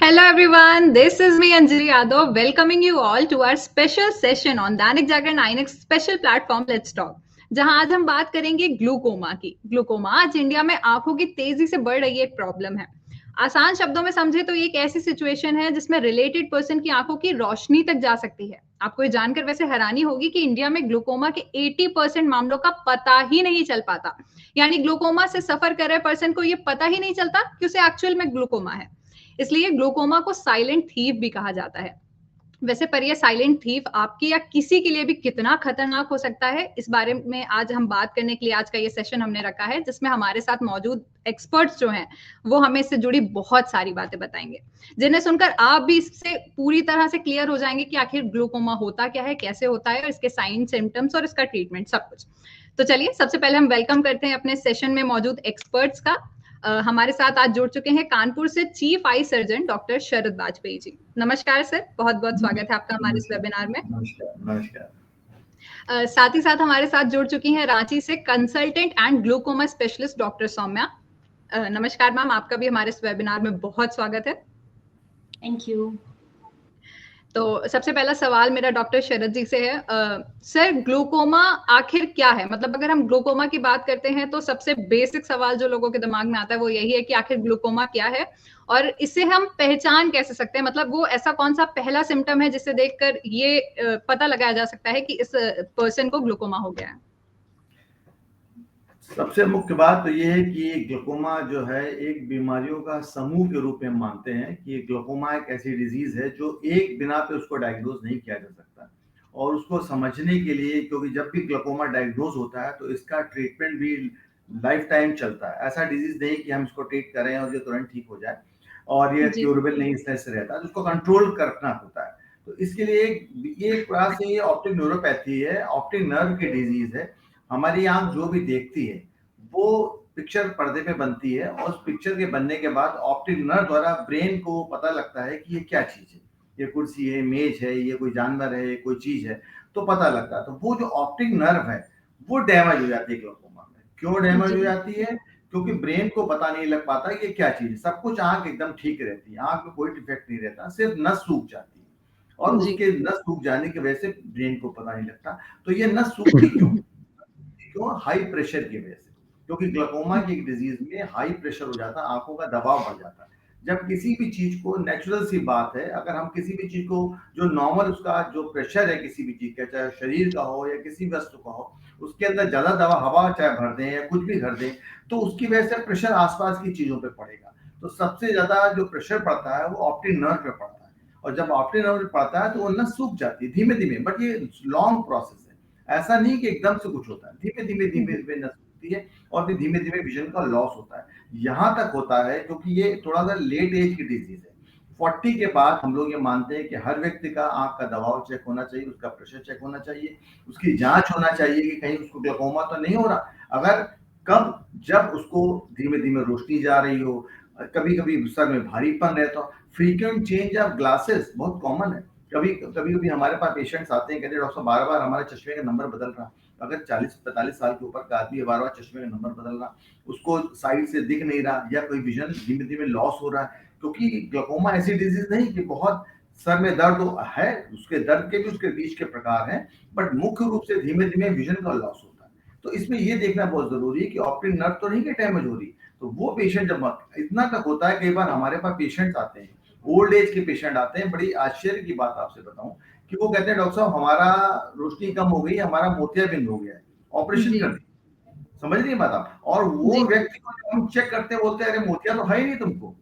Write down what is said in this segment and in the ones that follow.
Hello everyone, this is me Anjali Yadav welcoming you all to our special session on Dainik Jagran 9X special platform Let's Talk, जहां आज हम बात करेंगे glaucoma की। Glaucoma आज India में आंखों की तेजी से बढ़ रही एक प्रॉब्लम है। आसान शब्दों में समझे तो ये एक ऐसी सिचुएशन है जिसमें रिलेटेड पर्सन की आंखों की रोशनी तक जा सकती है। आपको ये जानकर वैसे हैरानी होगी कि इंडिया में ग्लूकोमा के 80% मामलों का पता ही नहीं चल पाता। यानी ग्लूकोमा से सफर कर रहे पर्सन को ये पता ही नहीं चलता कि उसे एक्चुअल में ग्लूकोमा है। इसलिए ग्लूकोमा को साइलेंट थीफ भी कहा जाता है। वैसे पर ये साइलेंट थीफ आपकी या किसी के लिए भी कितना खतरनाक हो सकता है, इस बारे में आज हम बात करने के लिए आज का ये सेशन हमने रखा है, जिसमें हमारे साथ मौजूद एक्सपर्ट्स जो हैं वो हमें इससे जुड़ी बहुत सारी बातें बताएंगे, जिन्हें सुनकर आप भी इससे पूरी तरह से क्लियर हो जाएंगे कि आखिर ग्लूकोमा होता क्या है, कैसे होता है और इसके साइन सिम्टम्स और इसका ट्रीटमेंट सब कुछ। तो चलिए सबसे पहले हम वेलकम करते हैं अपने सेशन में मौजूद एक्सपर्ट्स का। हमारे साथ आज जुड़ चुके हैं कानपुर से चीफ आई सर्जन डॉक्टर शरद वाजपेयी जी। नमस्कार सर, बहुत बहुत स्वागत है आपका हमारे इस वेबिनार में। नमस्कार। साथ ही साथ हमारे साथ जुड़ चुकी हैं रांची से consultant and glaucoma specialist doctor Saumya. नमस्कार मैम, आपका भी हमारे इस वेबिनार में बहुत स्वागत है। Thank you. तो सबसे पहला सवाल मेरा डॉक्टर शरद जी से है। सर, ग्लूकोमा आखिर क्या है? मतलब अगर हम ग्लूकोमा की बात करते हैं तो सबसे बेसिक सवाल जो लोगों के दिमाग में आता है वो यही है कि आखिर ग्लूकोमा क्या है और इससे हम पहचान कैसे सकते हैं? मतलब वो ऐसा कौन सा पहला सिम्टम है जिससे देखकर ये पता लगाया जा सकता है कि इस पर्सन को ग्लूकोमा हो गया है? सबसे मुख्य बात तो ये है कि ग्लूकोमा जो है एक बीमारियों का समूह के रूप में मानते हैं कि ग्लूकोमा एक ऐसी डिजीज है जो एक बिना पे उसको डायग्नोज नहीं किया जा सकता। और उसको समझने के लिए, क्योंकि जब भी ग्लूकोमा डायग्नोज होता है तो इसका ट्रीटमेंट भी लाइफ टाइम चलता है। ऐसा डिजीज नहीं कि हम इसको ट्रीट करें और ये तुरंत ठीक हो जाए और ये क्यूरेबल नहीं, इस तरह से रहता है। उसको कंट्रोल करना होता है। तो इसके लिए ये एक प्रकार से ये ऑप्टिक न्यूरोपैथी है, ऑप्टिक नर्व की डिजीज है। हमारी आंख जो भी देखती है वो पिक्चर पर्दे पे बनती है और उस पिक्चर के बनने के बाद ऑप्टिक नर्व द्वारा ब्रेन को पता लगता है कि ये क्या चीज है, ये कुर्सी है, मेज है, ये कोई जानवर है, ये कोई चीज है, तो पता लगता है। तो वो जो ऑप्टिक नर्व है वो डैमेज हो जाती है ग्लूकोमा में। क्यों डैमेज हो जाती है? क्योंकि ब्रेन को पता नहीं लग पाता ये क्या चीज है। सब कुछ आंख एकदम ठीक रहती है, आंख में कोई डिफेक्ट नहीं रहता, सिर्फ नस सूख जाती है और उसके नस सूख जाने की वजह से ब्रेन को पता नहीं लगता। तो ये नस सूखती क्यों? हाई प्रेशर की वजह से। क्योंकि ग्लूकोमा की एक डिजीज में हाई प्रेशर हो जाता है, आंखों का दबाव बढ़ जाता है। जब किसी भी चीज को, नेचुरल सी बात है, अगर हम किसी भी चीज को जो नॉर्मल उसका जो प्रेशर है किसी भी चीज का, चाहे शरीर का हो या किसी वस्तु का हो, उसके अंदर ज्यादा दवा हवा चाहे भर दें या कुछ भी भर दें तो उसकी वजह से प्रेशर आसपास की चीजों पे पड़ेगा। तो सबसे ज्यादा जो प्रेशर पड़ता है वो ऑप्टिक नर्व पे पड़ता है और जब ऑप्टिक नर्व पे पड़ता है तो वो नस सूख जाती है धीमे धीमे। बट ये लॉन्ग प्रोसेस है, ऐसा नहीं कि एकदम से कुछ होता है। धीमे धीमे नस सूखती है और फिर धीमे धीमे विजन का लॉस होता है। यहाँ तक होता है क्योंकि ये थोड़ा सा लेट एज की डिजीज है। 40 के बाद हम लोग ये मानते हैं कि हर व्यक्ति का आंख का दबाव चेक होना चाहिए, उसका प्रेशर चेक होना चाहिए, उसकी जांच होना चाहिए कि कहीं उसको ग्लूकोमा तो नहीं हो रहा। अगर कब, जब उसको धीमे धीमे रोशनी जा रही हो, कभी कभी सर में भारीपन रहता हो, फ्रीक्वेंट चेंज ऑफ ग्लासेस बहुत कॉमन है। कभी हमारे पास पेशेंट्स आते हैं, कहते हैं डॉक्टर साहब बार बार हमारे चश्मे का नंबर बदल रहा। अगर 40-45 साल के ऊपर का आदमी बार बार चश्मे का नंबर बदल रहा, उसको साइड से दिख नहीं रहा या कोई विजन धीमे धीमे लॉस हो रहा है, क्योंकि ग्लूकोमा ऐसी डिजीज नहीं कि बहुत सर में दर्द है, उसके दर्द के भी उसके बीच के प्रकार हैं, बट मुख्य रूप से धीमे धीमे विजन का लॉस होता है। तो इसमें ये देखना बहुत जरूरी है कि ऑप्टिक नर्व तो नहीं कि डैमेज हो रही। तो वो पेशेंट जब इतना तक होता है, कई बार हमारे पास पेशेंट्स आते हैं, ओल्ड एज के पेशेंट आते हैं, बड़ी आश्चर्य की बात आपसे बताऊं कि वो कहते हैं डॉक्टर साहब हमारा रोशनी कम हो गई, हमारा मोतियाबिंद हो गया है, ऑपरेशन कर दिया। समझ रही बात आप? और वो व्यक्ति को हम चेक करते बोलते हैं अरे मोतिया तो है ही नहीं तुमको,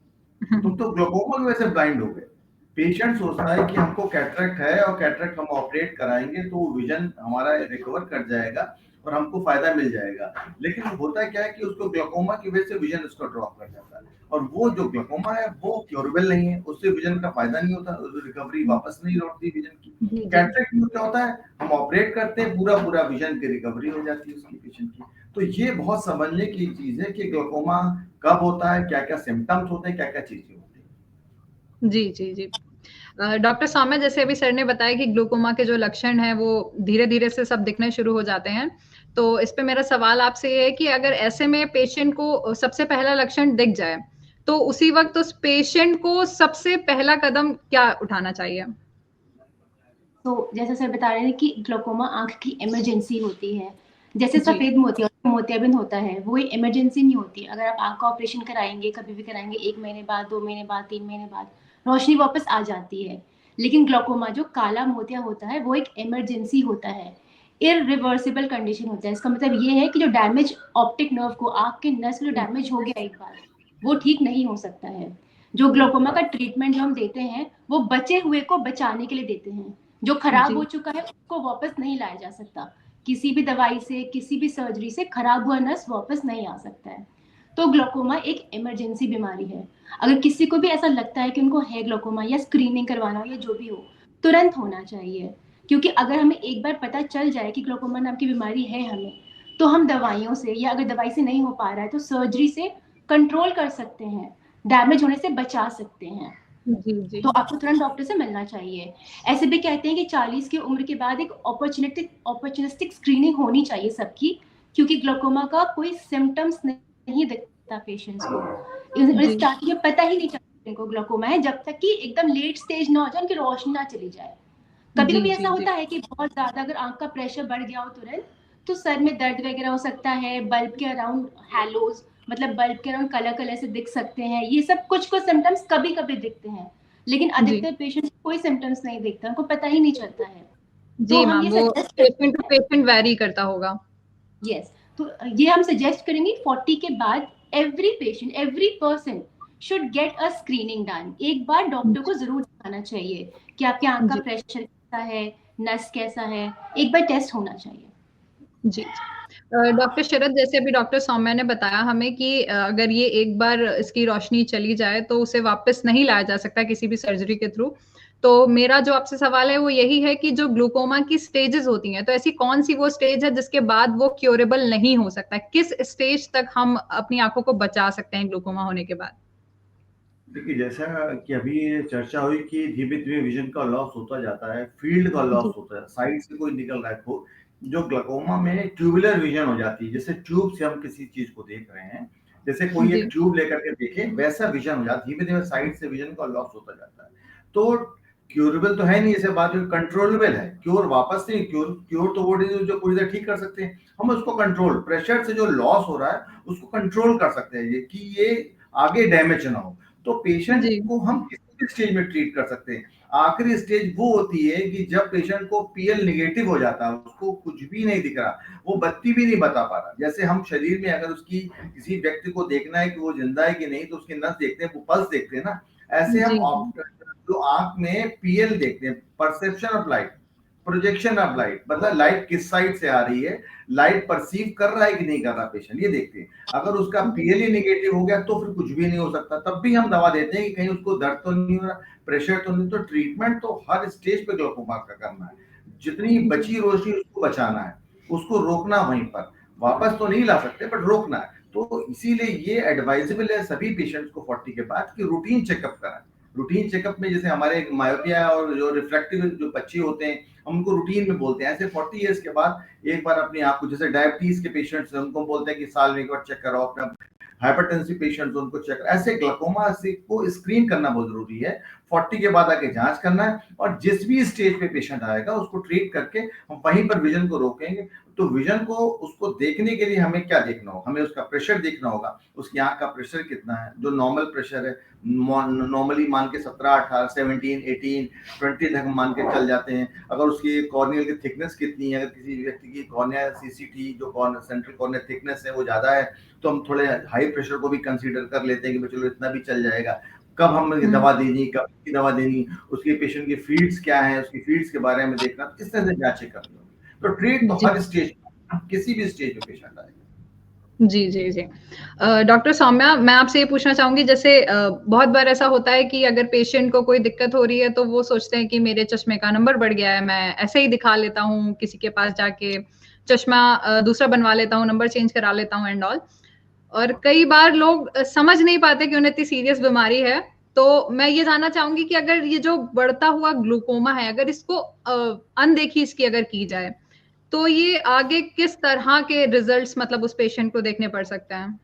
तुम तो ग्लूकोमा की वजह से ब्लाइंड हो गए। पेशेंट सोचता है कि हमको कैटरेक्ट है और कैटरेक्ट हम ऑपरेट कराएंगे तो विजन हमारा रिकवर कर जाएगा और हमको फायदा मिल जाएगा। लेकिन होता क्या है कि उसको ग्लूकोमा की वजह से विजन उसको ड्रॉप कर जाता है और वो जो ग्लूकोमा है वो क्योरेबल नहीं है, उससे विजन का फायदा नहीं होता, रिकवरी वापस नहीं लौटती विजन की। कैटरेक्ट में क्या होता है, हम ऑपरेट करते हैं, पूरा विजन की रिकवरी हो जाती है उसकी पेशेंट की। तो ये बहुत समझने की चीज है कि ग्लूकोमा कब होता है, क्या क्या सिम्टम्स होते हैं, क्या क्या चीजें होती है। जी जी जी। डॉक्टर सौम्या, जैसे अभी सर ने बताया कि ग्लूकोमा के जो लक्षण हैं वो धीरे धीरे से सब दिखने शुरू हो जाते हैं, तो इस पे मेरा सवाल आपसे ये है कि अगर ऐसे में पेशेंट को सबसे पहला लक्षण दिख जाए तो उसी वक्त उस पेशेंट को सबसे पहला कदम क्या उठाना चाहिए? तो जैसे सर बता रहे हैं कि ग्लोकोमा आंख की इमरजेंसी होती है। जैसे जी। सफेद मोतियाबिंद होता है, वो इमरजेंसी नहीं होती। अगर आप आंख का ऑपरेशन कराएंगे, कभी भी कराएंगे, 1 महीने बाद, 2 महीने बाद, 3 महीने बाद रोशनी वापस आ जाती है। लेकिन ग्लोकोमा जो काला मोतिया होता है वो एक इमरजेंसी होता है, इरिवर्सिबल कंडीशन होता है। इसका मतलब ये है कि जो डैमेज ऑप्टिक नर्व को, आंख के नस जो डैमेज हो गया एक बार, वो ठीक नहीं हो सकता है। जो ग्लोकोमा का ट्रीटमेंट जो हम देते हैं वो बचे हुए को बचाने के लिए देते हैं। जो खराब हो चुका है उसको वापस नहीं लाया जा सकता। किसी भी दवाई से, किसी भी सर्जरी से खराब हुआ नस वापस नहीं आ सकता है। तो ग्लोकोमा एक इमरजेंसी बीमारी है। अगर किसी को भी ऐसा लगता है कि उनको है ग्लोकोमा, या स्क्रीनिंग करवाना हो या जो भी हो, तुरंत होना चाहिए। क्योंकि अगर हमें एक बार पता चल जाए कि ग्लोकोमा नाम की बीमारी है हमें, तो हम दवाइयों से, या अगर दवाई से नहीं हो पा रहा है तो सर्जरी से कंट्रोल कर सकते हैं, डैमेज होने से बचा सकते हैं। जी। तो आपको तुरंत डॉक्टर से मिलना चाहिए। ऐसे भी कहते हैं कि 40 की उम्र के बाद एक अपॉर्चुनिस्टिक स्क्रीनिंग होनी चाहिए सबकी, क्योंकि ग्लोकोमा का कोई सिम्टम्स नहीं दिखता पेशेंट्स को। स्टार्टिंग में पता ही नहीं चलता इनको ग्लोकोमा है, जब तक कि एकदम लेट स्टेज ना हो जाए, उनकी रोशनी ना चली जाए। कभी कभी ऐसा होता है कि बहुत ज्यादा अगर आंख का प्रेशर बढ़ गया हो तुरंत, तो सर में दर्द वगैरह हो सकता है, बल्ब के अराउंड हैलोज, मतलब बल्ब के अराउंड कलर कलर से दिख सकते हैं। ये सब कुछ सिम्टम्स कभी कभी दिखते हैं, लेकिन अधिकतर पेशेंट्स कोई सिम्टम्स नहीं दिखता, उनको पता ही नहीं चलता है। तो हम ये suggest patient to patient vary करता होगा। यस, तो ये हम सजेस्ट करेंगे 40 के बाद every patient, every person should get a screening done. एक बार डॉक्टर को जरूर दिखाना चाहिए कि आपके आंख का प्रेशर कैसा है, नस कैसा है, एक बार टेस्ट होना चाहिए। जी। डॉक्टर शरद, जैसे अभी डॉक्टर सौम्या ने बताया हमें कि अगर ये एक बार इसकी रोशनी चली जाए तो उसे वापस नहीं लाया जा सकता किसी भी सर्जरी के थ्रू। तो मेरा जो आपसे सवाल है वो यही है कि जो ग्लूकोमा की स्टेजेस होती हैं, तो ऐसी कौन सी वो स्टेज है जिसके बाद वो क्योरेबल नहीं हो सकता? किस स्टेज तक हम अपनी आंखों को बचा सकते हैं ग्लूकोमा होने के बाद? देखिए, जैसा कि अभी चर्चा हुई कि धीमे-धीमे विज़न का लॉस होता जाता है, फ़ील्ड का लॉस होता है, साइड से कोई निकल रहा है तो जो ग्लाइकोमा में ट्यूबुलर विज़न हो जाती है, जैसे ट्यूब से हम किसी चीज़ को देख रहे हैं, जैसे कोई एक ट्यूब लेकर के देखे, वैसा विज़न हो जाता है, धीमे-धीमे साइड से विज़न का लॉस होता जाता है। तो क्यूरेबल तो है नहीं, ऐसे बात है, कंट्रोलेबल है। क्योर वापस से क्योर तो वो डिज़ीज़ जो पूरी तरह ठीक कर सकते हैं। हम उसको कंट्रोल, प्रेशर से जो लॉस हो रहा है, उसको कंट्रोल कर सकते हैं ये कि ये आगे डैमेज ना हो। तो पेशेंट को हम किसी भी स्टेज में ट्रीट कर सकते हैं। आखिरी स्टेज वो होती है कि जब पेशेंट को पीएल नेगेटिव हो जाता है, उसको कुछ भी नहीं दिख रहा, वो बत्ती भी नहीं बता पा रहा। जैसे हम शरीर में अगर उसकी किसी व्यक्ति को देखना है कि वो जिंदा है कि नहीं, तो उसकी नस देखते हैं, वो पल्स देखते हैं ना, ऐसे हम जो आंख में पीएल देखते हैं, perception of light, projection of light, मतलब लाइट किस साइड से आ रही है, लाइट परसीव कर रहा है कि नहीं कर रहा पेशेंट, ये देखते हैं। अगर उसका पीएल ही नेगेटिव हो गया तो फिर कुछ भी नहीं हो सकता। तब भी हम दवा देते हैं कि कहीं उसको दर्द तो नहीं हो रहा, प्रेशर तो नहीं। तो ट्रीटमेंट तो हर स्टेज पे ग्लाइकोमा का करना है। जितनी बची रोशनी उसको बचाना है, उसको रोकना वहीं पर, वापस तो नहीं ला सकते बट रोकना है। तो इसीलिए ये एडवाइजेबल है सभी पेशेंट्स को 40 के बाद कि रूटीन चेकअप कराएं। रूटीन चेकअप में जैसे हमारे मायोपिया और जो रिफ्रैक्टिव जो बच्चे होते हैं, हम उनको रूटीन में बोलते हैं। ऐसे 40 इयर्स के बाद एक बार अपनी आंख को, जैसे डायबिटीज के पेशेंट्स हैं, उनको बोलते हैं कि साल में एक बार चेक कराओ अपना। हाइपरटेंसिव पेशेंट्स उनको चेक, ऐसे ग्लाइकोमा से को स्क्रीन करना बहुत जरूरी है। 40 के बाद आके जांच करना है, और जिस भी स्टेज पे पेशेंट आएगा उसको ट्रीट करके हम वहीं पर विजन को रोकेंगे। तो विजन को, उसको देखने के लिए हमें क्या देखना होगा? हमें उसका प्रेशर देखना होगा, उसकी आंख का प्रेशर कितना है, जो नॉर्मल प्रेशर है। नॉर्मली मान के 17, 18, 17, 18, 20 तक मान के चल जाते हैं। अगर उसकी कॉर्नियल की थिकनेस कितनी है, अगर किसी व्यक्ति की कॉर्निया सीसीटी जो सेंट्रल कॉर्नियल थिकनेस है वो ज्यादा है, तो हम थोड़े हाई प्रेशर को भी कंसीडर कर लेते हैं कि चलो इतना भी चल जाएगा। कब हमें दवा देनी, कब की दवा देनी, उसके पेशेंट की फीड्स क्या है, उसकी फीड्स के बारे में देखना, इस तरह से जांचें करनी होगी। तो ट्रीट तो हर स्टेज, किसी भी स्टेज पे पेशेंट आएगा। जी। डॉक्टर सौम्या, मैं आपसे ये पूछना चाहूंगी, जैसे बहुत बार ऐसा होता है कि अगर पेशेंट को कोई दिक्कत हो रही है तो वो सोचते हैं कि मेरे चश्मे का नंबर बढ़ गया है, मैं ऐसे ही दिखा लेता हूँ किसी के पास जाके, चश्मा दूसरा बनवा लेता हूँ, नंबर चेंज करा लेता हूँ एंड ऑल। और कई बार लोग समझ नहीं पाते कि उन्हें इतनी सीरियस बीमारी है। तो मैं ये जानना चाहूंगी कि अगर ये जो बढ़ता हुआ ग्लूकोमा है, अगर इसको अनदेखी इसकी अगर की जाए, तो ये आगे किस तरह के रिजल्ट्स मतलब उस पेशेंट को देखने पड़ सकते हैं?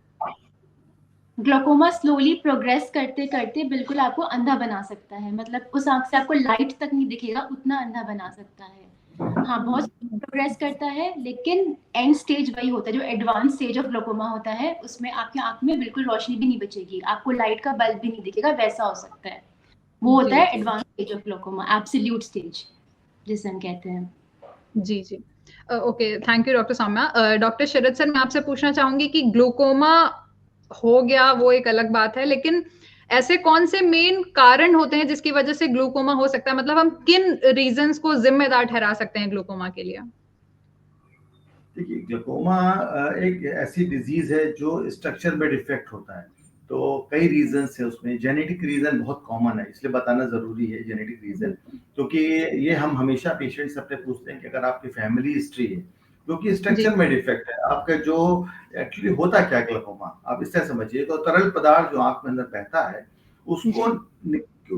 ग्लोकोमा स्लोली प्रोग्रेस करते करते बिल्कुल आपको अंधा बना सकता है, मतलब उस आंख से आपको लाइट तक नहीं दिखेगा, उतना अंधा बना सकता है। हाँ, बहुत प्रोग्रेस करता है, लेकिन एंड स्टेज वही होता है जो एडवांस स्टेज ऑफ ग्लोकोमा होता है, उसमें आपकी आंख में बिल्कुल रोशनी भी नहीं बचेगी, आपको लाइट का बल्ब भी नहीं दिखेगा, वैसा हो सकता है। वो होता है advance stage of glaucoma, absolute stage जिसे हम कहते हैं। जी जी, okay, thank you doctor Saumya. Doctor Sharad sir, मैं आपसे पूछना चाहूंगी कि ग्लूकोमा हो गया वो एक अलग बात है, लेकिन ऐसे कौन से मेन कारण होते हैं जिसकी वजह से ग्लूकोमा हो सकता है, मतलब हम किन रीजंस को जिम्मेदार ठहरा सकते हैं ग्लूकोमा के लिए? देखिए, ग्लूकोमा एक ऐसी डिजीज है जो स्ट्रक्चर में डिफेक्ट होता है, तो कई रीजंस है उसमें। जेनेटिक रीजन बहुत कॉमन है, इसलिए बताना जरूरी है जेनेटिक रीजन, क्योंकि ये हम हमेशा पेशेंट से अपने पूछते हैं कि अगर आपकी फैमिली हिस्ट्री है, क्योंकि स्ट्रक्चर में डिफेक्ट है आपका, जो एक्चुअली होता क्या है ग्लूकोमा, आप इससे समझिए। तो तरल पदार्थ जो आंख में अंदर बहता है उसको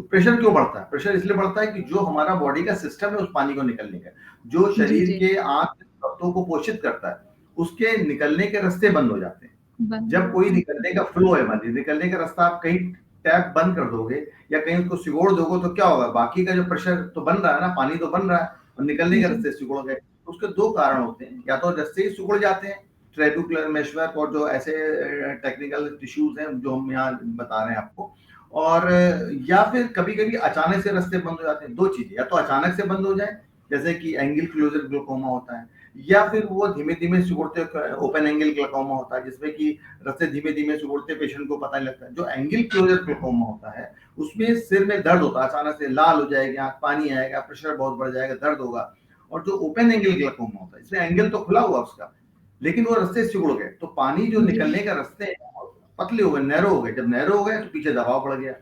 प्रेशर क्यों बढ़ता है? प्रेशर इसलिए बढ़ता है कि जो हमारा बॉडी का सिस्टम है उस पानी को निकलने का, जो शरीर के आंख तत्वों को पोषित करता है, उसके निकलने के रास्ते बंद हो जाते हैं। जब कोई निकलने का फ्लो है, मान लीजिए निकलने का रास्ता आप कहीं टैप बंद कर दोगे या कहीं उसको सिकोड़ दोगे तो क्या होगा? बाकी का जो प्रेशर तो बन रहा है ना, पानी तो बन रहा है और निकलने के रास्ते सिकुड़ गए। उसके दो कारण होते हैं, या तो रास्ते ही सिकुड़ जाते हैं, ट्रेबुकुलर मेशवर्क और जो ऐसे टेक्निकल टिश्यूज हैं जो हम यहाँ बता रहे हैं आपको, और या फिर कभी-कभी अचानक से रास्ते बंद हो जाते हैं। दो चीजें, या तो अचानक से बंद हो जाए जैसे कि एंगल क्लोजर ग्लूकोमा होता है, या फिर वो धीमे-धीमे सिकुड़ते ओपन एंगल ग्लूकोमा होता है, जिसमें कि रास्ते धीमे-धीमे सिकुड़ते पेशेंट को पता नहीं लगता है। जो एंगल क्लोजर ग्लूकोमा होता है उसमें सिर में दर्द होता है, अचानक से लाल हो जाएगी आंख, पानी आएगा, प्रेशर बहुत बढ़ जाएगा, दर्द होगा। और जो ओपन एंगल ग्लूकोमा होता है इसमें एंगल तो खुला हुआ उसका, लेकिन वो रास्ते सिकुड़ गए, तो पानी जो निकलने का रास्ते हैं पतले हो गए, नैरो हो गए। जब नैरो हो गए तो पीछे दबाव बढ़ गया।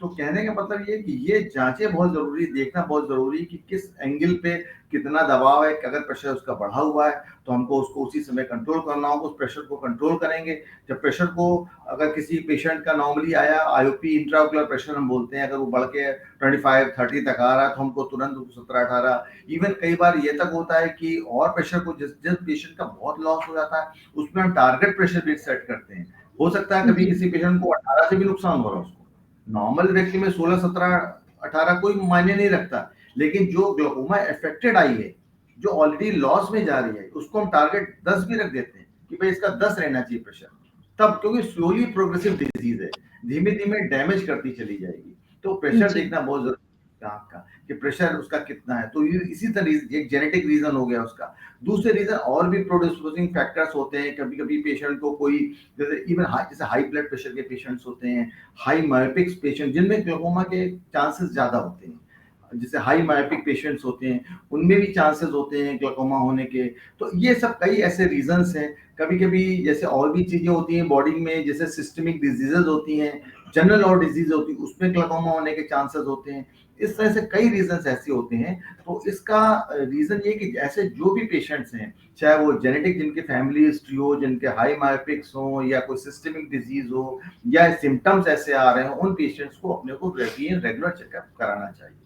तो कहने का मतलब ये कि ये जांचें बहुत जरूरी, देखना बहुत जरूरी कि किस एंगल पे कितना दबाव है। अगर प्रेशर उसका बढ़ा हुआ है तो हमको उसको उसी समय कंट्रोल करना होगा, उस प्रेशर को कंट्रोल करेंगे। जब प्रेशर को, अगर किसी पेशेंट का नॉर्मली आया आईओपी इंट्राओकुलर प्रेशर हम बोलते हैं, अगर वो बढ़ के 25-30 तक आ रहा है तो हमको तुरंत 17-18, इवन कई बार ये तक होता है कि और प्रेशर को जिस पेशेंट का बहुत लॉस हो जाता है उसमें हम टारगेट प्रेशर भी सेट करते हैं। हो सकता है कभी किसी पेशेंट को 18 से भी नुकसान हो रहा है, उसको नॉर्मल व्यक्ति में 16, 17, 18 कोई मायने नहीं रखता, लेकिन जो ग्लूकोमा अफेक्टेड आई है, जो ऑलरेडी लॉस में जा रही है, उसको हम टारगेट 10 भी रख देते हैं कि भाई इसका 10 रहना चाहिए प्रेशर, तब, क्योंकि स्लोली प्रोग्रेसिव डिजीज है, धीमे धीमे डैमेज करती चली जाएगी। तो प्रेशर देखना बहुत जरूरी है आंख का, कि प्रेशर उसका कितना है। तो ये इसी तरह एक जेनेटिक रीजन हो गया उसका। दूसरे रीजन और भी प्रोडिस्पोजिंग फैक्टर्स होते हैं। कभी कभी पेशेंट को कोई, जैसे इवन जैसे हाई ब्लड प्रेशर के पेशेंट्स होते हैं, हाई मायोपिक्स पेशेंट जिनमें ग्लूकोमा के चांसेस ज्यादा होते हैं, जैसे हाई मायोपिक पेशेंट्स होते हैं उनमें भी चांसेस होते हैं ग्लूकोमा होने के। तो ये सब कई ऐसे रीजंस हैं। कभी कभी जैसे और भी चीजें होती हैं बॉडी में, जैसे सिस्टमिक डिजीजेज होती हैं, जनरल और डिजीज होती है, उसमें ग्लूकोमा होने के चांसेस होते हैं। इस तरह से कई रीजंस ऐसे होते हैं। तो इसका रीजन ये कि ऐसे जो भी पेशेंट्स हैं, चाहे वो जेनेटिक, जिनके फैमिली हिस्ट्री हो, जिनके हाई मायोपिक्स हो, या कोई सिस्टमिक डिजीज हो, या सिम्टम्स ऐसे आ रहे हैं, उन पेशेंट्स को अपने को रेगुलर चेकअप कराना चाहिए।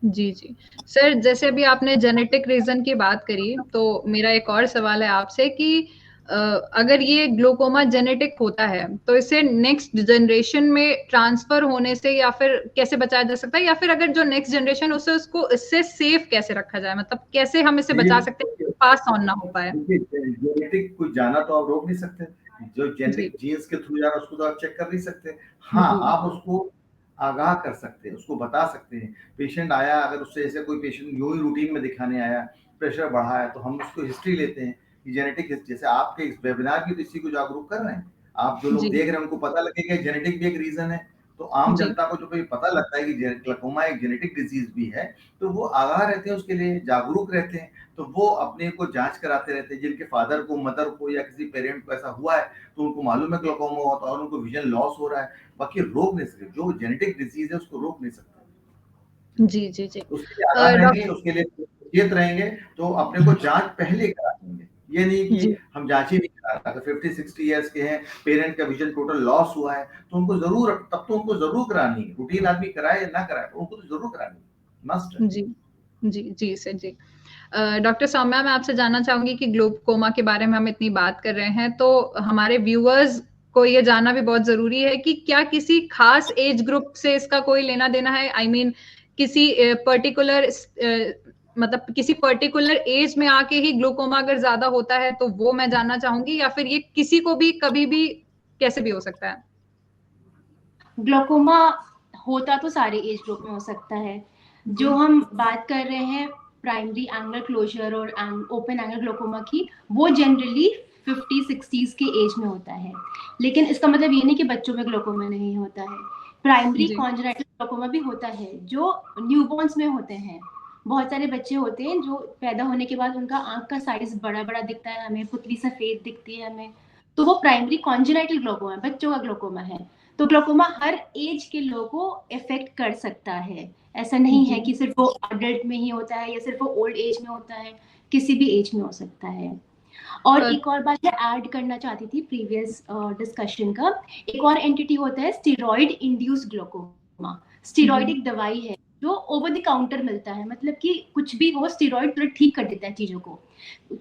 जी जी सर, जैसे अभी आपने जेनेटिक रीजन की बात करी, तो मेरा एक और सवाल है आपसे कि अगर ये ग्लूकोमा जेनेटिक होता है तो इसे नेक्स्ट जनरेशन में ट्रांसफर होने से या फिर कैसे बचाया जा सकता है, या फिर अगर जो नेक्स्ट जनरेशन उसे उसको इससे सेफ कैसे रखा जाए, मतलब कैसे हम इसे बचा सकते हैं पास ऑन ना हो पाए? जेनेटिक कुछ जाना तो आप रोक नहीं सकते, जो जेनेटिक जीन्स के थ्रू जा रहा है उसको तो आप चेक कर नहीं सकते। हाँ, आप उसको आगाह कर सकते हैं, उसको बता सकते हैं। पेशेंट आया, अगर उससे ऐसे कोई पेशेंट यूं ही रूटीन में दिखाने आया, प्रेशर बढ़ा है, तो हम उसको हिस्ट्री लेते हैं कि जेनेटिक हिस्ट्री, जैसे आपके इस वेबिनार की तो इसी को जागरूक कर रहे हैं। आप जो लोग देख रहे हैं उनको पता लगेगा जेनेटिक भी एक रीजन है। तो आम जनता को जो कोई पता लगता है कि ग्लूकोमा एक जेनेटिक डिजीज भी है, तो वो आगाह रहते हैं, उसके लिए जागरूक रहते हैं। तो वो अपने को जांच कराते रहते हैं। जिनके फादर को, मदर को, या किसी पेरेंट को ऐसा हुआ है तो उनको मालूम है ग्लूकोमा होता है और उनको विजन लॉस हो रहा है, बाकी रोक नहीं सकते। जो जेनेटिक डिजीज है उसको रोक नहीं सकते। जी जी जी, उसके लिए आगाह रहेंगे, उसके लिए सचेत रहेंगे, तो अपने को जांच पहले करा देंगे। ये नहीं कि हम जांच ही नहीं करा रहा, तो 50-60 इयर्स के हैं, पेरेंट का विजन टोटल लॉस हुआ है, तो उनको जरूर, तब तो उनको जरूर करानी है। रूटीन आदमी कराए या ना कराए, उनको तो जरूर करानी है, मस्ट है। जी जी जी सर जी। डॉक्टर सौम्या, मैं आपसे जानना चाहूंगी कि ग्लूकोमा के बारे में हम इतनी बात कर रहे हैं, तो हमारे व्यूअर्स को ये जानना भी बहुत जरूरी है कि क्या किसी खास एज ग्रुप से इसका कोई लेना देना है। आई मीन किसी पर्टिकुलर मतलब किसी पर्टिकुलर एज में आके ही ग्लूकोमा अगर ज्यादा होता है तो वो मैं जानना चाहूंगी, या फिर ये किसी को भी कभी भी कैसे भी हो सकता है? ग्लोकोमा होता तो सारे एज ग्रुप में हो सकता है। जो हम बात कर रहे हैं प्राइमरी एंगुलर क्लोजर और ओपन एंगल ग्लोकोमा की, वो जनरली 50-60s के एज में होता है। लेकिन इसका मतलब ये नहीं कि बच्चों में ग्लोकोमा नहीं होता है। प्राइमरी कॉन्जेनिटल ग्लोकोमा भी होता है जो न्यूबॉर्न्स में होते हैं। बहुत सारे बच्चे होते हैं जो पैदा होने के बाद उनका आंख का साइज बड़ा बड़ा दिखता है, हमें पुतली सफेद दिखती है हमें, तो वो प्राइमरी कॉन्जेनिटल ग्लोकोमा, बच्चों का ग्लोकोमा है। तो ग्लोकोमा हर एज के लोगों को इफेक्ट कर सकता है। ऐसा नहीं है कि सिर्फ वो अडल्ट में ही होता है या सिर्फ वो ओल्ड एज में होता है, किसी भी एज में हो सकता है। और एक और बात मैं ऐड करना चाहती थी प्रीवियस डिस्कशन का, एक और एंटिटी होता है स्टेरॉइड इंड्यूस्ड ग्लोकोमा। स्टेरॉइड एक दवाई है जो ओवर द काउंटर मिलता है, मतलब कि कुछ भी हो स्टेरॉइड तुरंत ठीक कर देता है चीजों को।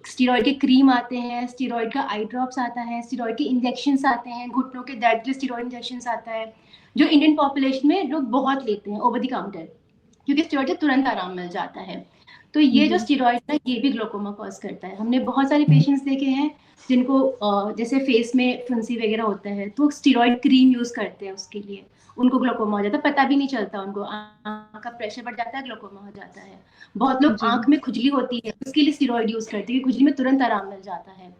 स्टेरॉइड के क्रीम आते हैं, स्टेरॉइड का आई ड्रॉप्स आता है, स्टेरॉइड के इंजेक्शंस आते हैं, घुटनों के दर्द के स्टेरॉइड इंजेक्शंस आता है, जो इंडियन पॉपुलेशन में लोग बहुत लेते हैं ओवर द काउंटर, क्योंकि स्टेरॉइड से तुरंत आराम मिल जाता है। तो ये जो स्टेरॉइड है ये भी ग्लोकोमा कॉज करता है। हमने बहुत सारे पेशेंट्स देखे हैं जिनको जैसे फेस में फुंसी वगैरह होता है तो स्टेरॉइड क्रीम यूज करते हैं, उसके लिए उनको ग्लोकोमा हो जाता है, पता भी नहीं चलता, उनको आंख का प्रेशर बढ़ जाता है, ग्लोकोमा हो जाता है। बहुत लोग आंख में खुजली होती है उसके लिए स्टेरॉइड यूज करते हैं, खुजली में तुरंत आराम मिल जाता है,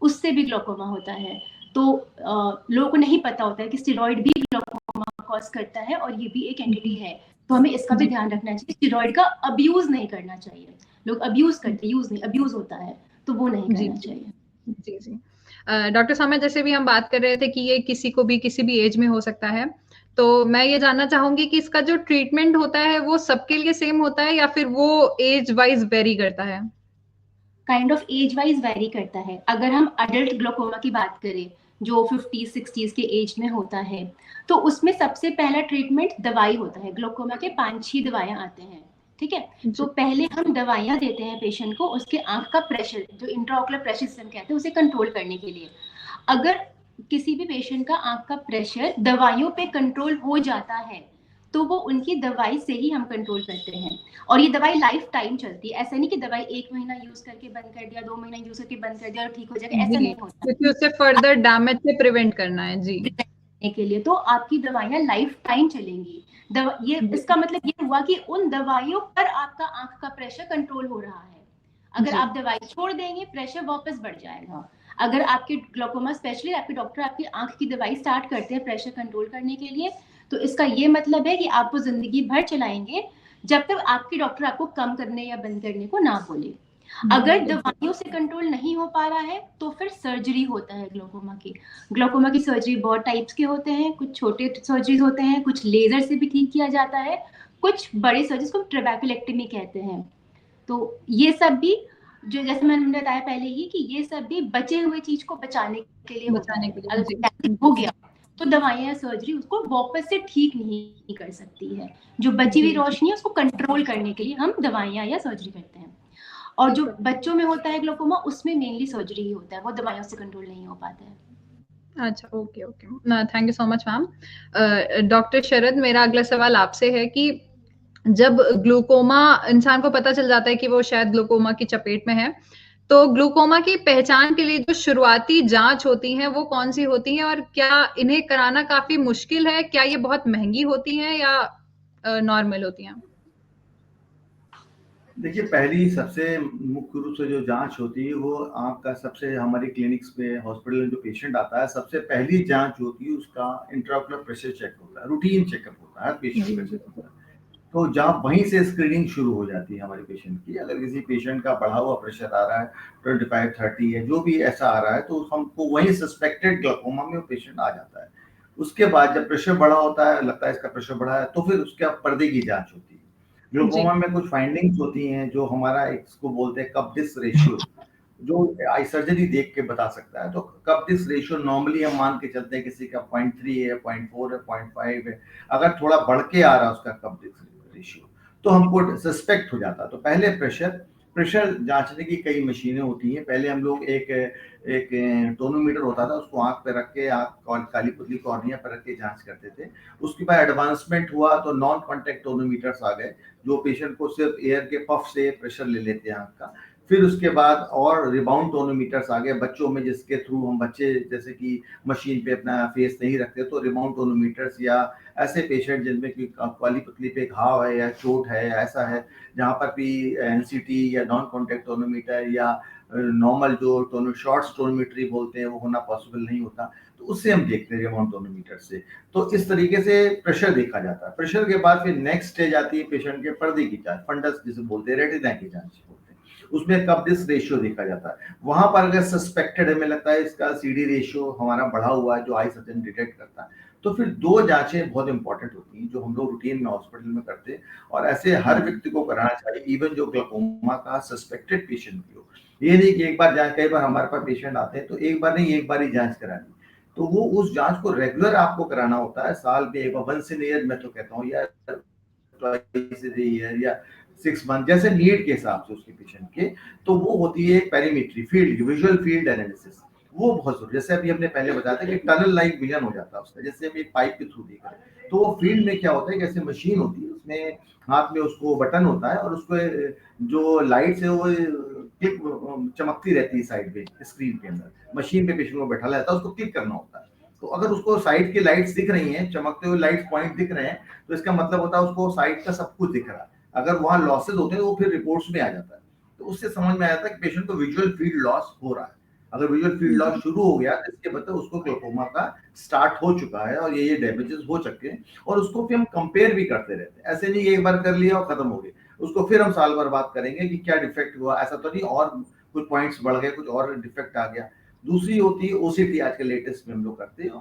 उससे भी ग्लोकोमा होता है। तो लोगों को नहीं पता होता है कि स्टेरॉइड भी ग्लोकोमा कॉज करता है और ये भी एक एंटिटी है, तो हमें इसका भी ध्यान रखना चाहिए। स्टेरॉइड का अब्यूज नहीं करना चाहिए, लोग अब्यूज करते हैं, यूज नहीं, अब्यूज होता है, तो वो नहीं करना चाहिए। जी जी। डॉक्टर सामा, जैसे भी हम बात कर रहे थे कि ये किसी को भी किसी भी एज में हो सकता है, तो मैं ये जानना चाहूंगी कि इसका जो ट्रीटमेंट होता है वो सबके लिए सेम होता है या फिर वो एज वाइज वेरी करता है? Kind of age wise very करता है। अगर हम अडल्ट ग्लोकोमा की बात करें जो 50-60s के एज में होता है, तो उसमें सबसे पहला ट्रीटमेंट दवाई होता है। ग्लोकोमा के 5-6 दवाइयां आते हैं, ठीक है। तो पहले हम दवाइयां देते हैं पेशेंट को उसके आंख का प्रेशर, जो इंट्राओकुलर प्रेशर सिस्टम कहते हैं, उसे कंट्रोल करने के लिए। अगर किसी भी पेशेंट का आंख का प्रेशर दवाइयों पे कंट्रोल हो जाता है तो वो उनकी दवाई से ही हम कंट्रोल करते हैं। और ये दवाई लाइफ टाइम चलती है, ऐसा नहीं कि दवाई 1 महीना यूज करके बंद कर दिया, 2 महीना यूज करके बंद कर दिया और ठीक हो जाएगा, ऐसा नहीं होता, क्योंकि उससे फर्दर डैमेज से प्रिवेंट करना है। जी, के लिए तो आपकी दवाइयां लाइफ टाइम चलेंगी। ये इसका मतलब ये हुआ कि उन दवाइयों पर आपका आंख का प्रेशर कंट्रोल हो रहा है। अगर आप दवाई छोड़ देंगे प्रेशर वापस बढ़ जाएगा। अगर आपके ग्लोकोमा स्पेशलिस्ट, आपके डॉक्टर आपकी आंख की दवाई स्टार्ट करते हैं प्रेशर कंट्रोल करने के लिए, तो इसका ये मतलब है कि आप वो जिंदगी भर चलाएंगे जब तक आपके डॉक्टर आपको कम करने या बंद करने को ना बोले। अगर दवाइयों से कंट्रोल नहीं हो पा रहा है तो फिर सर्जरी होता है ग्लोकोमा की। ग्लोकोमा की सर्जरी बहुत टाइप्स के होते हैं, कुछ छोटे सर्जरीज होते हैं, कुछ लेजर से भी ठीक किया जाता है, कुछ बड़े सर्जरीज को ट्रेबेकुलेक्टमी कहते हैं। तो ये सब भी, जो जैसे मैंने बताया पहले ही कि ये सब भी बचे हुए चीज को बचाने के लिए होता है। अगर हो गया तो दवाइयां या सर्जरी उसको वापस से ठीक नहीं कर सकती है। जो बची हुई रोशनी है उसको कंट्रोल करने के लिए हम दवाइयां या सर्जरी करते हैं। और जो बच्चों में होता है ग्लोकोमा उसमें मेनली सर्जरी ही होता है, वो दवाइयों से कंट्रोल नहीं हो पाता है। अच्छा, okay okay, thank you so much ma'am. Doctor Sharad, मेरा अगला सवाल आपसे है कि जब ग्लूकोमा इंसान को पता चल जाता है कि वो शायद ग्लूकोमा की चपेट में है, तो ग्लूकोमा की पहचान के लिए जो शुरुआती जांच होती हैं वो कौन सी होती हैं, और क्या इन्हें कराना काफी मुश्किल है? क्या ये बहुत महंगी होती हैं या नॉर्मल होती हैं? देखिए, पहली सबसे मुख्य रूप से जो जांच होती है वो आंख का, सबसे हमारे क्लिनिक्स पे हॉस्पिटल में जो पेशेंट आता है सबसे पहली जांच होती है उसका इंट्राओकुलर प्रेशर चेक होता है, रूटीन चेकअप होता है पेशेंट का चेक होता है। तो जहाँ वहीं से स्क्रीनिंग शुरू हो जाती है हमारे पेशेंट की। अगर किसी पेशेंट का बढ़ा हुआ प्रेशर आ रहा है 25-30 है, जो भी ऐसा आ रहा है, तो हमको वहीं सस्पेक्टेड ग्लोकोमा में वो पेशेंट आ जाता है। उसके बाद जब प्रेशर बढ़ा होता है, लगता है इसका प्रेशर बढ़ा है, तो फिर उसके पर्दे की जांच होती है। ग्लूकोमा में कुछ फाइंडिंग्स होती हैं जो हमारा, इसको बोलते हैं कप डिस्क रेशियो, जो आई सर्जरी देख के बता सकता है। तो कप डिस्क रेशियो नॉर्मली हम मान के चलते हैं किसी का 0.3 है, 0.4 है, 0.5 है। अगर थोड़ा बढ़ के आ रहा है उसका कप डिस्क रेशियो तो हमको सस्पेक्ट हो जाता है। तो पहले प्रेशर प्रेशर जांचने की कई मशीनें होती हैं। पहले हम लोग एक टोनोमीटर होता था, उसको आंख पे रख के, आंख काली पुतली कॉर्निया पर रख के जांच करते थे। उसके बाद एडवांसमेंट हुआ तो नॉन कॉन्टेक्ट टोनोमीटर्स आ गए, जो पेशेंट को सिर्फ एयर के पफ से प्रेशर ले लेते हैं आंख का। फिर उसके बाद और रिबाउंड टोनोमीटर्स आ गए बच्चों में, जिसके थ्रू हम बच्चे जैसे कि मशीन पे अपना फेस नहीं रखते, तो रिबाउंड टोनोमीटर्स, या ऐसे पेशेंट जिनमें कि काली पुतली पे घाव है या चोट है या ऐसा है, जहाँ पर भी एनसीटी या नॉन कॉन्टेक्ट टोनोमीटर या नॉर्मल जो शॉर्ट्स टोनोमीटरी बोलते हैं वो होना पॉसिबल नहीं होता, तो उससे हम देखते हैं रिबाउंड टोनोमीटर से। तो इस तरीके से प्रेशर देखा जाता है। प्रेशर के बाद फिर नेक्स्ट स्टेज आती है पेशेंट के पर्दे की जांच, फंडस जिसे बोलते हैं, रेटिना की जांच बोलते हैं। उसमें कब दिस रेशियो देखा जाता है। वहां पर अगर सस्पेक्टेड हमें लगता है इसका सीडी रेशियो हमारा बढ़ा हुआ है, जो आई सर्जन डिटेक्ट करता है, तो फिर दो जांचें बहुत इंपॉर्टेंट होती हैं जो हम लोग रूटीन में हॉस्पिटल में करते हैं, और ऐसे हर व्यक्ति को कराना चाहिए, इवन जो ग्लाकोमा का सस्पेक्टेड पेशेंट भी हो। ये नहीं कि एक बार जांच, कई बार हमारे पास पेशेंट आते हैं तो एक बार नहीं, एक बार ही जांच करानी, तो वो उस जांच को रेगुलर आपको कराना होता है, साल में एक बार, वंस इन ईयर मैं तो कहता हूँ, या ट्वाइस इन ईयर या 6 मंथ, जैसे नीड के हिसाब से उसके पेशेंट के। तो वो होती है perimetry field, visual field analysis, वो बहुत जरूरी। जैसे अभी हमने पहले बताया था कि टनल लाइक विजन हो जाता है उसका, जैसे हम एक पाइप के थ्रू देख रहे हैं, तो वो फील्ड में क्या होता है, जैसे मशीन होती है, उसमें हाथ में उसको बटन होता है, और उसको जो लाइट है वो क्लिक चमकती रहती है साइड पे स्क्रीन के अंदर, मशीन पे पेशेंट को बैठा रहता है, उसको क्लिक करना होता है। तो अगर उसको साइड की लाइट्स दिख रही हैं, चमकते हुए लाइट पॉइंट दिख रहे हैं, तो इसका मतलब होता है उसको साइड का सब कुछ दिख रहा है। अगर वहां लॉसेज होते हैं तो वो फिर रिपोर्ट्स में आ जाता है, तो उससे समझ में आ जाता है कि पेशेंट को विजुअल फील्ड लॉस हो रहा है। अगर विजुअल फील्ड लॉस शुरू हो गया तो इसके मतलब उसको ग्लाकोमा का स्टार्ट हो चुका है, और ये डैमेजेस हो चुके हैं, और उसको फिर हम कंपेयर भी करते रहते हैं। ऐसे नहीं एक बार कर लिया और खत्म हो गया, उसको फिर हम साल भर बात करेंगे कि क्या डिफेक्ट हुआ, ऐसा तो नहीं और कुछ पॉइंट्स बढ़ गए, कुछ और डिफेक्ट आ गया। दूसरी होती है ओसीटी, आजकल लेटेस्ट में हम लोग करते हैं,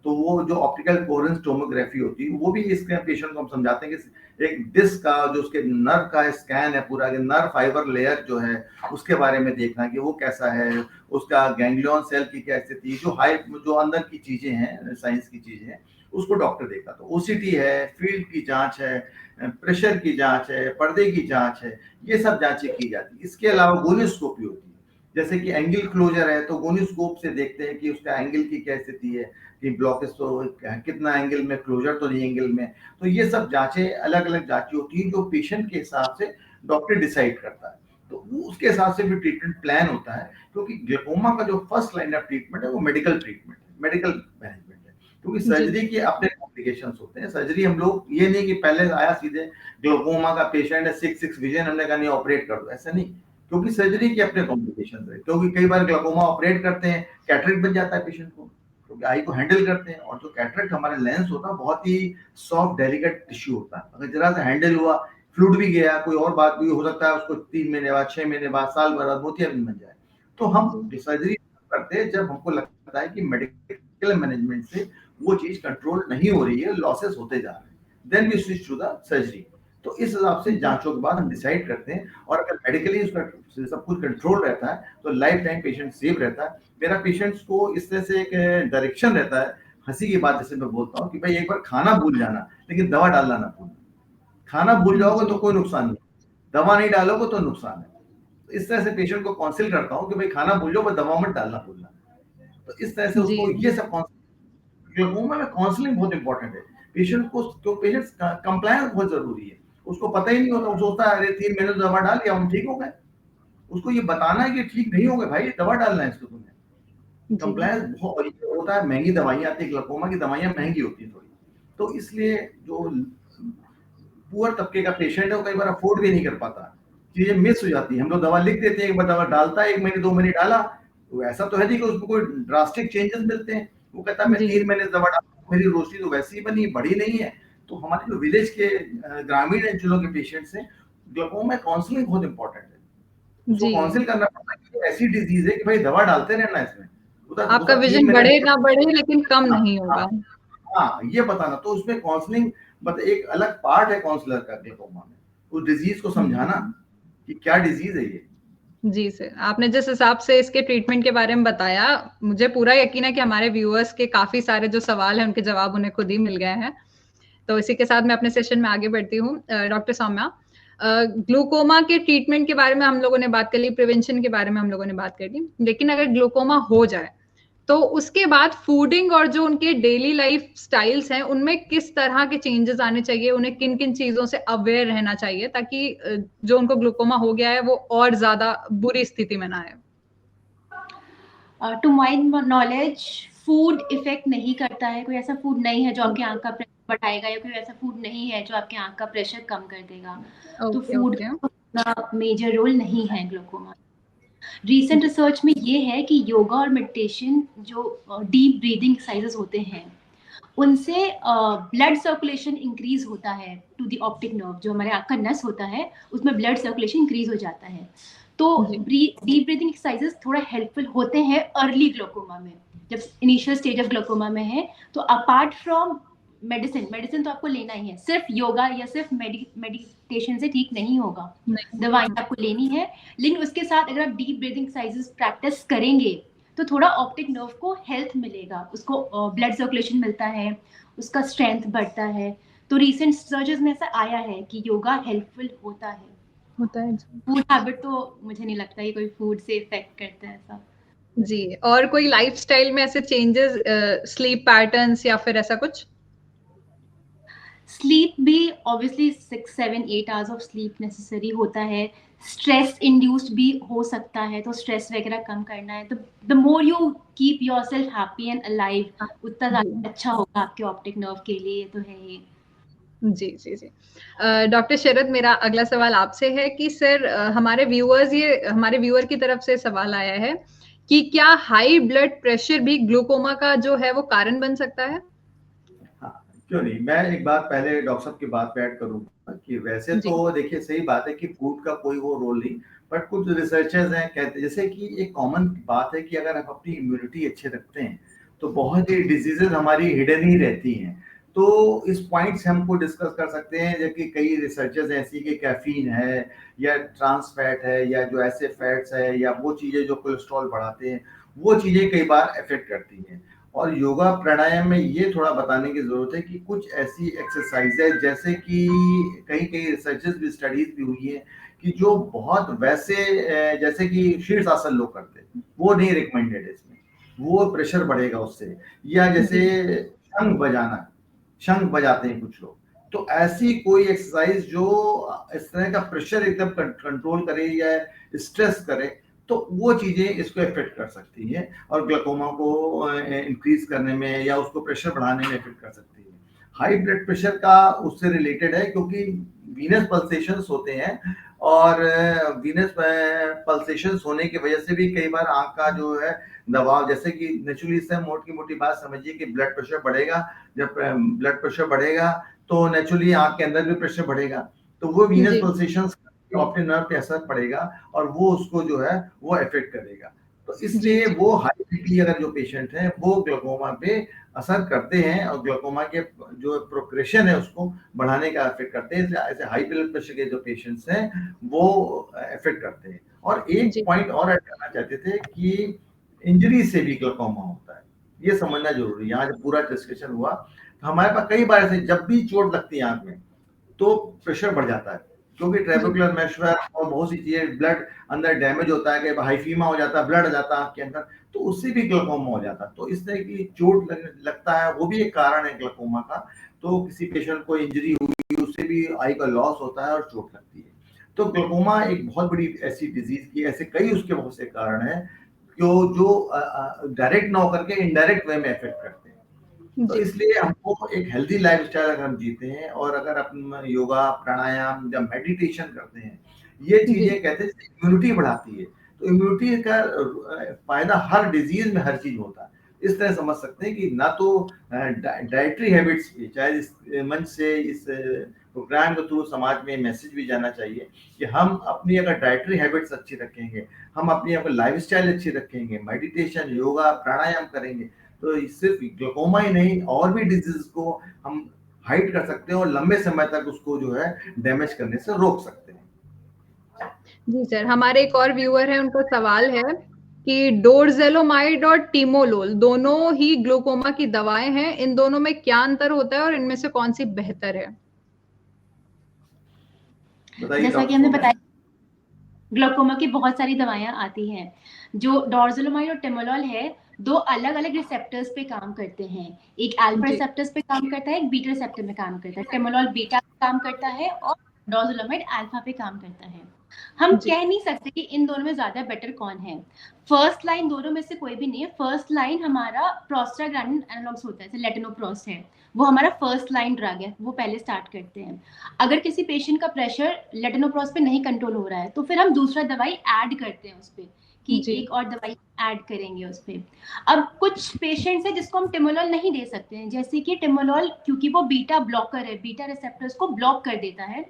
तो वो जो ऑप्टिकल कोहेरेंस टोमोग्राफी होती है, वो भी इसके पेशेंट को हम समझाते हैं कि एक डिस्क का जो उसके नर्व का स्कैन है पूरा, नर्व फाइबर लेयर जो है उसके बारे में देखना कि वो कैसा है, उसका गैंग्लियन सेल की क्या स्थिति, जो अंदर की चीजें हैं, साइंस की चीजें हैं, उसको डॉक्टर देखता। तो ओसीटी है, फील्ड की जांच है, प्रेशर की जांच है, पर्दे की जांच है, ये सब जांचें की जाती है। इसके अलावा गोनियोस्कोपी होती है, जैसे कि एंगल क्लोजर है, तो गोनियोस्कोप से देखते हैं कि उसका एंगल की क्या स्थिति है, कि ब्लॉकेज तो कितना एंगल में, क्लोजर तो नहीं एंगल में। तो ये सब जांचें, अलग अलग जांचें होती हैं जो पेशेंट के हिसाब से डॉक्टर डिसाइड करता है, तो वो उसके हिसाब से भी ट्रीटमेंट प्लान होता है। क्योंकि ग्लाकोमा का जो फर्स्ट लाइन ऑफ ट्रीटमेंट है वो मेडिकल ट्रीटमेंट है, मेडिकल मैनेजमेंट है, क्योंकि सर्जरी के अपने कॉम्प्लिकेशंस होते हैं। सर्जरी हम लोग ये नहीं कि पहले आया सीधे ग्लाकोमा का पेशेंट है 6 विजन, हमने कहा नहीं ऑपरेट कर दो, ऐसा नहीं, क्योंकि सर्जरी के अपने कॉम्प्लिकेशंस है। क्योंकि कई बार ग्लाकोमा ऑपरेट करते हैं, कैटरेक्ट बन जाता है पेशेंट को, क्योंकि आई को हैंडल करते हैं, और जो कैटरेक्ट हमारा लेंस होता है बहुत ही सॉफ्ट डेलिकेट टिश्यू होता है, अगर जरा सा हैंडल हुआ, फ्लूइड भी गया, कोई और बात भी हो सकता है, उसको 3 महीने बाद, 6 महीने बाद, साल भर बाद मोतियाबिंद बन जाए। तो हम सर्जरी करते हैं जब हमको लगता है कि मेडिकल मैनेजमेंट से वो चीज कंट्रोल नहीं हो रही है, लॉसेस होते जा रहे हैं, then we switch to the surgery. तो इस हिसाब से जांचों के बाद हम डिसाइड करते हैं, और अगर मेडिकली उसका सब कुछ कंट्रोल रहता है तो लाइफ टाइम पेशेंट सेफ रहता है। मेरा पेशेंट्स को इस तरह से एक डायरेक्शन रहता है, हंसी की बात जैसे मैं बोलता हूँ कि भाई एक बार खाना भूल जाना, लेकिन दवा डालना ना भूलना। खाना भूल जाओगे तो कोई नुकसान नहीं, दवा नहीं डालोगे तो नुकसान है। तो इस तरह से पेशेंट को काउंसिल करता हूँ कि भाई खाना भूल जाओ, पर दवा मत डालना भूलना। तो इस तरह से उसको ये सब ग्लाकोमा में काउंसलिंग बहुत इंपॉर्टेंट है। पेशेंट को, तो पेशेंट कंप्लायंस बहुत जरूरी है, उसको पता ही नहीं होता, वो सोचता है अरे 3 महीने दवा डाल दिया हम ठीक हो गए। उसको ये बताना है कि ठीक नहीं हो गए भाई, दवा डालना है इसको तुम्हें। कंप्लायंस बहुत होता है, महंगी दवाइयां आती है, ग्लाकोमा की दवाइयां महंगी होती है थोड़ी, तो इसलिए जो पुअर तबके का पेशेंट है वो कई बार अफोर्ड भी नहीं कर पाता, चीजें मिस हो जाती है। हम लोग दवा लिख देते हैं, एक बार दवा डालता है, 1 महीने 2 महीने डाला, तो ऐसा तो है नहीं कि उसको कोई ड्रास्टिक चेंजेस मिलते हैं। वो कहता है मैं 3 महीने दवा डाला, मेरी रोशनी तो वैसी ही बनी, बढ़ी नहीं है। तो हमारे जो विलेज के ग्रामीण अंचलों के पेशेंट्स हैं, ग्लाकोमा काउंसलिंग बहुत इंपॉर्टेंट है, उसको काउंसिल करना पड़ता है कि ऐसी डिजीज है कि भाई दवा डालते रहना इसमें, आपका विजन बढ़े ना बढ़े लेकिन कम नहीं होगा। हाँ, ये बताना, तो उसमें काउंसलिंग एक अलग पार्ट है काउंसलर का ग्लाकोमा में, उस डिजीज को समझाना कि क्या डिजीज है ये। जी सर, आपने जिस हिसाब से इसके ट्रीटमेंट के बारे में बताया, मुझे पूरा यकीन है कि हमारे व्यूअर्स के काफी सारे जो सवाल हैं उनके जवाब उन्हें खुद ही मिल गए हैं। तो इसी के साथ मैं अपने सेशन में आगे बढ़ती हूँ। डॉक्टर सौम्या, ग्लूकोमा के ट्रीटमेंट के बारे में हम लोगों ने बात कर ली, प्रिवेंशन के बारे में हम लोगों ने बात कर ली, लेकिन अगर ग्लूकोमा हो जाए तो उसके बाद फूडिंग और जो उनके डेली लाइफ स्टाइल्स हैं उनमें किस तरह के चेंजेस आने चाहिए, उन्हें किन किन चीजों से अवेयर रहना चाहिए ताकि जो उनको ग्लूकोमा हो गया है वो और ज्यादा बुरी स्थिति में ना आए? To my knowledge food effect नहीं करता है, कोई ऐसा फूड नहीं है जो आपकी आंख का प्रेशर बढ़ाएगा, या कोई ऐसा फूड नहीं है जो आपके आंख का प्रेशर कम कर देगा। तो फूड का मेजर रोल नहीं है ग्लूकोमा। रीसेंट रिसर्च में ये है कि योगा और मेडिटेशन जो डीप ब्रीदिंग एक्सरसाइजेस होते हैं उनसे ब्लड सर्कुलेशन इंक्रीज होता है टू द ऑप्टिक नर्व, जो हमारे आंख का नस होता है उसमें ब्लड सर्कुलेशन इंक्रीज हो जाता है। तो डीप ब्रीदिंग एक्सरसाइजेस थोड़ा हेल्पफुल होते हैं अर्ली ग्लूकोमा में, जब इनिशियल स्टेज ऑफ ग्लूकोमा में है। तो अपार्ट फ्रॉम मेडिसिन तो आपको लेना ही है, सिर्फ योगा या सिर्फ मेडिटेशन से ठीक नहीं होगा, दवाई आपको लेनी है। लेकिन उसके साथ अगर आप डीप ब्रीदिंग एक्सरसाइजेस प्रैक्टिस करेंगे तो थोड़ा ऑप्टिक नर्व को हेल्थ मिलेगा, उसको ब्लड सर्कुलेशन मिलता है, उसका स्ट्रेंथ बढ़ता है। तो रीसेंट रिसर्चेस में ऐसा आया है कि योगा हेल्पफुल होता है। फूड हैबिट तो मुझे नहीं लगता कि कोई फूड से इफेक्ट करता है ऐसा। जी, और कोई लाइफस्टाइल में ऐसे चेंजेस, स्लीप पैटर्न्स या फिर ऐसा कुछ? स्लीप भी obviously 6, 7, 8 hours of sleep necessary होता है। स्ट्रेस इंड्यूस्ड भी हो सकता है, तो स्ट्रेस वगैरह कम करना है। तो the more you keep yourself happy and alive उतना ज़्यादा अच्छा होगा आपके ऑप्टिक नर्व के लिए। तो है ये। जी जी जी। डॉक्टर शरद, मेरा अगला सवाल आपसे है कि सर, हमारे व्यूअर की तरफ से सवाल आया है कि क्या हाई ब्लड प्रेशर भी ग्लूकोमा का जो है वो कारण बन सकता है? हाँ, क्यों नहीं। मैं एक बात पहले डॉक्टर साहब की बात पे ऐड करूंगा कि वैसे तो देखिए सही बात है कि फूड का कोई वो रोल नहीं, बट कुछ रिसर्चर्स हैं कहते हैं, जैसे कि एक कॉमन बात है कि अगर आप अपनी इम्यूनिटी अच्छे रखते हैं तो बहुत ही डिजीजेज हमारी हिडन ही रहती हैं। तो इस पॉइंट से हमको डिस्कस कर सकते हैं, जबकि कई रिसर्चर्स ऐसी कि कैफीन है या ट्रांस फैट है या जो ऐसे फैट्स है या वो चीज़ें जो कोलेस्ट्रॉल बढ़ाते हैं, वो चीज़ें कई बार अफेक्ट करती हैं। और योगा प्राणायाम में ये थोड़ा बताने की जरूरत है कि कुछ ऐसी एक्सरसाइज है, जैसे कि कई कई रिसर्चेस भी, स्टडीज भी हुई है कि जो बहुत वैसे जैसे कि शीर्षासन लोग करते हैं वो नहीं रिकमेंडेड है इसमें, वो प्रेशर बढ़ेगा उससे। या जैसे शंख बजाते हैं कुछ लोग, तो ऐसी कोई एक्सरसाइज जो इस तरह का प्रेशर एकदम कंट्रोल करे या स्ट्रेस करे, तो वो चीजें इसको इफेक्ट कर सकती है और ग्लूकोमा को इंक्रीज करने में या उसको प्रेशर बढ़ाने में इफेक्ट कर सकती है। हाई ब्लड प्रेशर का उससे रिलेटेड है, क्योंकि वीनस पल्सेशंस होते हैं और वीनस पल्सेशंस होने की वजह से भी कई बार आंख का जो है दबाव, जैसे कि नेचुरली इससे मोटी मोटी बात समझिए कि ब्लड प्रेशर बढ़ेगा, जब ब्लड प्रेशर बढ़ेगा तो नेचुरली आंख के अंदर भी प्रेशर बढ़ेगा, तो वो वीनस पल्सेशंस ऑप्टिक नर्व पे असर पड़ेगा और वो उसको जो है वो इफेक्ट करेगा। तो इसलिए वो हाई बीपी अगर जो पेशेंट है वो ग्लूकोमा पे असर करते हैं और ग्लूकोमा के जो प्रोग्रेशन है उसको बढ़ाने का इफेक्ट करते हैं। ऐसे हाई ब्लड प्रेशर के जो पेशेंट्स हैं वो इफेक्ट करते हैं। और एक पॉइंट और ऐड करना चाहते थे कि इंजरी से भी ग्लूकोमा होता है, ये समझना जरूरी है। यहाँ जब पूरा डिस्कशन हुआ तो हमारे पास कई बार ऐसे जब भी चोट लगती है आंख में तो प्रेशर बढ़ जाता है, क्योंकि ट्रेबेकुलर मेशवर और बहुत सी चीजें, ब्लड अंदर डैमेज होता है, कि हाइफीमा हो जाता है, ब्लड आ जाता है आपके अंदर, तो उससे भी ग्लूकोमा हो जाता है। तो इस तरह की चोट लगता है, वो भी एक कारण है ग्लूकोमा का। तो किसी पेशेंट को इंजरी हुई उससे भी आई का लॉस होता है और चोट लगती है। तो ग्लूकोमा एक बहुत बड़ी ऐसी डिजीज की, ऐसे कई उसके बहुत से कारण है जो डायरेक्ट ना होकर के इनडायरेक्ट वे में इफेक्ट करते हैं। तो इसलिए हमको एक हेल्दी लाइफस्टाइल अगर हम जीते हैं और अगर अपन योगा प्राणायाम या मेडिटेशन करते हैं, ये चीजें कहते हैं इम्यूनिटी बढ़ाती है। तो इम्यूनिटी का फायदा हर डिजीज में हर चीज होता है। इस तरह समझ सकते हैं कि ना तो डाइटरी हैबिट्स भी, चाहे इस मंच से इस प्रोग्राम के थ्रू समाज में मैसेज भी जाना चाहिए कि हम अपनी अगर डाइटरी हैबिट्स अच्छी रखेंगे, हम अपनी अगर लाइफस्टाइल अच्छी रखेंगे, मेडिटेशन योगा प्राणायाम करेंगे, तो सिर्फ ग्लूकोमा ही नहीं और भी डिजीज को हम हाइड कर सकते हैं और लंबे समय तक उसको जो है डैमेज करने से रोक सकते हैं। जी सर, हमारे एक और व्यूअर है, उनका सवाल है कि डोरज़ेलोमाइड और टीमोलोल दोनों ही ग्लूकोमा की दवाएं हैं, इन दोनों में क्या अंतर होता है और इनमें से कौन सी बेहतर है? जैसा कि हमने बताया, ग्लूकोमा की बहुत सारी दवाइयां आती हैं। जो डोर्ज़ोलमाइड और टेमोलॉल है, दो अलग अलग रिसेप्टर्स पे काम करते हैं। एक अल्फा रिसेप्टर्स पे काम करता है, एक बीटा रिसेप्टर में काम करता है। टेमोलॉल बीटा पे काम करता है और डोर्ज़ोलमाइड अल्फा पे काम करता है। हम कह नहीं सकते कि इन दोनों में ज्यादा बेटर कौन है। फर्स्ट लाइन दोनों में से कोई भी नहीं है। फर्स्ट लाइन हमारा प्रोस्टाग्लैंडिन एनालॉग्स होता है, जैसे लेटिनोप्रोस्ट है, वो हमारा फर्स्ट लाइन ड्रग है, वो पहले स्टार्ट करते हैं। अगर किसी पेशेंट का प्रेशर लेटिनोप्रोस्ट पे नहीं कंट्रोल हो रहा है तो फिर हम दूसरा दवाई ऐड करते हैं उस पे, कि एक और दवाई ऐड करेंगे उस पे। अब कुछ पेशेंट्स है जिसको हम टिमोलॉल नहीं दे सकते हैं, जैसे कि टिमोलॉल क्योंकि वो बीटा ब्लॉकर है, बीटा रिसेप्टर्स को ब्लॉक कर देता है,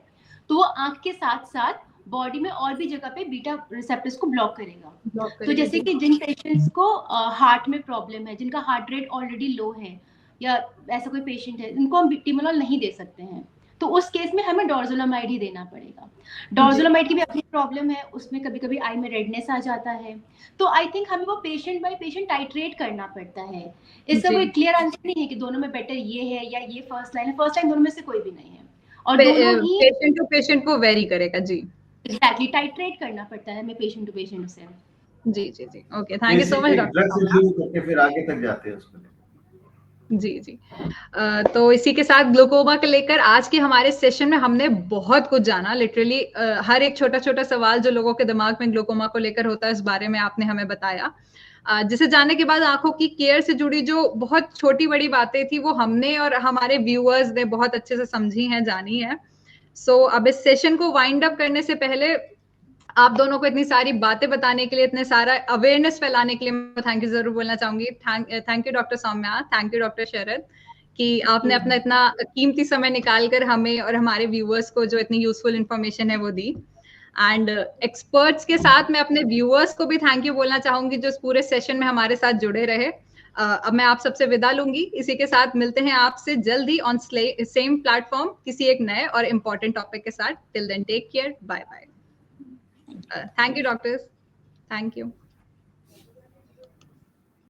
तो वो आंख के साथ साथ बॉडी में और भी जगह पे बीटा रिसेप्टर्स को ब्लॉक करेगा। तो जैसे कि जिन पेशेंट्स को हार्ट में प्रॉब्लम है, जिनका हार्ट रेट ऑलरेडी लो है, या ऐसा कोई पेशेंट है जिनको हम टिमोलॉल नहीं दे सकते हैं, तो उस केस में हमें डोर्ज़ोलमाइड ही देना पड़ेगा। डोर्ज़ोलमाइड की भी अपनी प्रॉब्लम है, उसमें कभी कभी आई में रेडनेस आ जाता है। तो आई थिंक हमें वो पेशेंट बाय पेशेंट टाइट्रेट करना पड़ता है। इसका कोई क्लियर आंसर नहीं है कि दोनों में बेटर ये है या ये फर्स्ट लाइन है। फर्स्ट लाइन दोनों में से कोई भी नहीं है, और दोनों ही पेशेंट टू पेशेंट वो वेरी करेगा। जी एग्जैक्टली, टाइट्रेट करना पड़ता है हमें पेशेंट टू पेशेंट से। जी जी जी, okay, thank you so much doctor. फिर आगे तक जाते हैं उसमें। जी जी, तो इसी के साथ ग्लूकोमा को लेकर आज के हमारे सेशन में हमने बहुत कुछ जाना। लिटरली हर एक छोटा छोटा सवाल जो लोगों के दिमाग में ग्लूकोमा को लेकर होता है, इस बारे में आपने हमें बताया। जिसे जानने के बाद आंखों की केयर से जुड़ी जो बहुत छोटी बड़ी बातें थी, वो हमने और हमारे व्यूअर्स ने बहुत अच्छे से समझी हैं, जानी है। सो अब इस सेशन को वाइंड अप करने से पहले आप दोनों को इतनी सारी बातें बताने के लिए, इतने सारा अवेयरनेस फैलाने के लिए मैं थैंक यू जरूर बोलना चाहूंगी। Thank you doctor Saumya, thank you doctor Sharad, कि आपने अपना इतना कीमती समय निकालकर हमें और हमारे व्यूअर्स को जो इतनी यूजफुल इंफॉर्मेशन है वो दी। एंड एक्सपर्ट्स के साथ मैं अपने व्यूअर्स को भी थैंक यू बोलना चाहूंगी जो इस पूरे सेशन में हमारे साथ जुड़े रहे। अब मैं आप सबसे विदा लूंगी। इसी के साथ मिलते हैं आपसे जल्दी ऑन सेम प्लेटफॉर्म किसी एक नए और इम्पोर्टेंट टॉपिक के साथ। Till then take care, bye bye. Thank you, doctors. Thank you.